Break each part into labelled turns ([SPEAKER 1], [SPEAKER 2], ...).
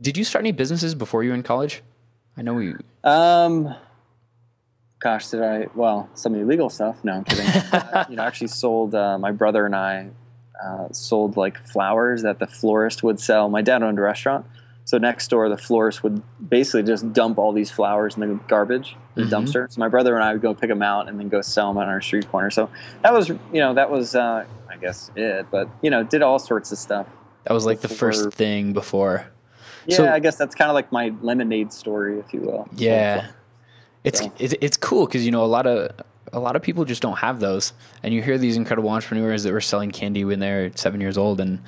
[SPEAKER 1] Did you start any businesses before you were in college? I know we.
[SPEAKER 2] Um, Gosh, did I? Well, some illegal stuff. No, I'm kidding. I actually sold. My brother and I sold like flowers that the florist would sell. My dad owned a restaurant, so next door the florist would basically just dump all these flowers in the garbage, the dumpster. So my brother and I would go pick them out and then go sell them on our street corner. So that was I guess it. But did all sorts of stuff.
[SPEAKER 1] That was like the
[SPEAKER 2] Before,
[SPEAKER 1] first thing before.
[SPEAKER 2] yeah,
[SPEAKER 1] So
[SPEAKER 2] I guess that's kind of like my lemonade story, if you will.
[SPEAKER 1] yeah,
[SPEAKER 2] So.
[SPEAKER 1] it's cool because a lot of people just don't have those, and you hear these incredible entrepreneurs that were selling candy when they're 7 years old, and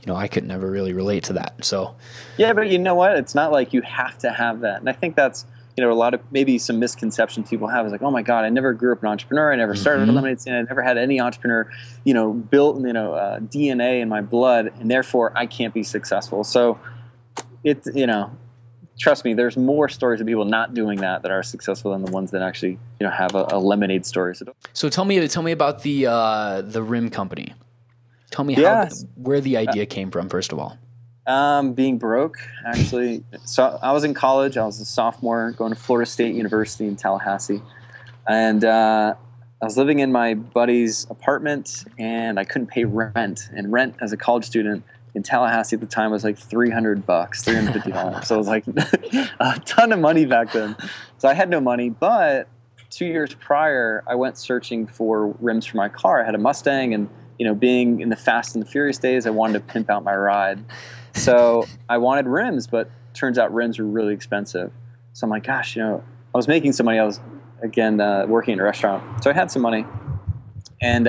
[SPEAKER 1] I could never really relate to that. So
[SPEAKER 2] Yeah, but you know what? It's not like you have to have that. And I think that's, a lot of maybe some misconceptions people have is like, oh my God, I never grew up an entrepreneur. I never started a lemonade stand. I never had any entrepreneur, built, DNA in my blood, and therefore I can't be successful. So it's, trust me, there's more stories of people not doing that are successful than the ones that actually, have a lemonade story.
[SPEAKER 1] so tell me about the rim company. Tell me
[SPEAKER 2] Yeah.
[SPEAKER 1] where the idea came from, first of all.
[SPEAKER 2] Being broke, actually. So I was in college. I was a sophomore going to Florida State University in Tallahassee. And I was living in my buddy's apartment, and I couldn't pay rent. And rent as a college student in Tallahassee at the time was like $300, $350. So it was like a ton of money back then. So I had no money. But 2 years prior, I went searching for rims for my car. I had a Mustang, and being in the Fast and the Furious days, I wanted to pimp out my ride. So I wanted rims, but turns out rims were really expensive. So I'm like, gosh, I was making some money. I was, again, working in a restaurant. So I had some money. And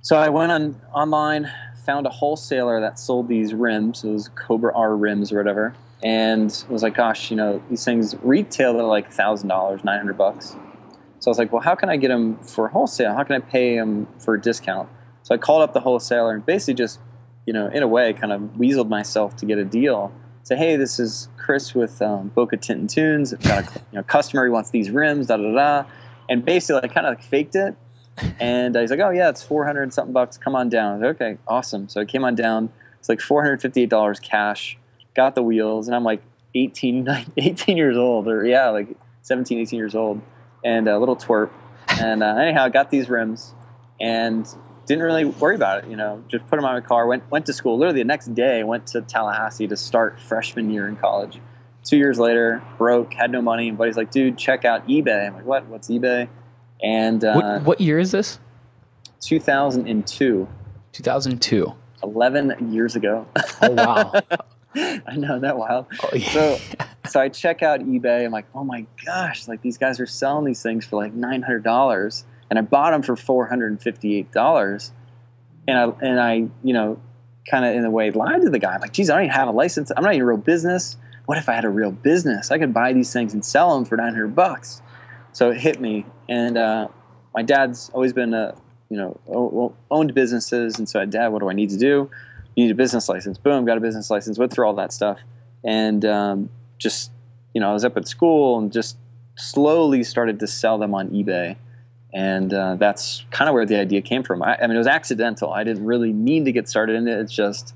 [SPEAKER 2] so I went online, found a wholesaler that sold these rims. It was Cobra R rims or whatever. And was like, gosh, these things retail at like $1,000, $900. So I was like, well, how can I get them for wholesale? How can I pay them for a discount? So I called up the wholesaler and basically just, in a way, kind of weaseled myself to get a deal. Say, hey, this is Chris with Boca Tint and Tunes. I've got a customer who wants these rims, da da da. And basically, I kind of faked it. And he's like, oh yeah, it's 400 and something bucks. Come on down. I was like, okay, awesome. So I came on down. It's like $458 cash. Got the wheels, and I'm like 18 years old, or yeah, like 17, 18 years old, and a little twerp. And anyhow, I got these rims, and didn't really worry about it, just put them on my car, went to school. Literally the next day, went to Tallahassee to start freshman year in college. 2 years later, broke, had no money, and buddy's like, dude, check out eBay. I'm like, what? What's eBay? And
[SPEAKER 1] What year is this?
[SPEAKER 2] 2002.
[SPEAKER 1] 2002.
[SPEAKER 2] 11 years ago.
[SPEAKER 1] Oh, wow.
[SPEAKER 2] I know, that wild.
[SPEAKER 1] Oh, yeah.
[SPEAKER 2] So I check out eBay. I'm like, oh my gosh, like these guys are selling these things for like $900. And I bought them for $458, and I kind of in a way lied to the guy. I'm like, geez, I don't even have a license. I'm not even a real business. What if I had a real business? I could buy these things and sell them for $900. So it hit me. And my dad's always been owned businesses, and so Dad, what do I need to do? You need a business license. Boom, got a business license. Went through all that stuff, and just I was up at school and just slowly started to sell them on eBay. And that's kind of where the idea came from. I mean, it was accidental. I didn't really mean to get started in it. It's just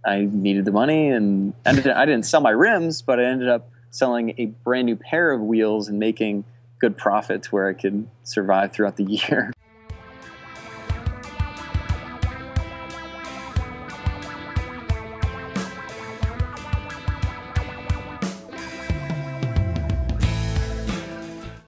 [SPEAKER 2] I needed the money, and I didn't sell my rims, but I ended up selling a brand new pair of wheels and making good profits where I could survive throughout the year.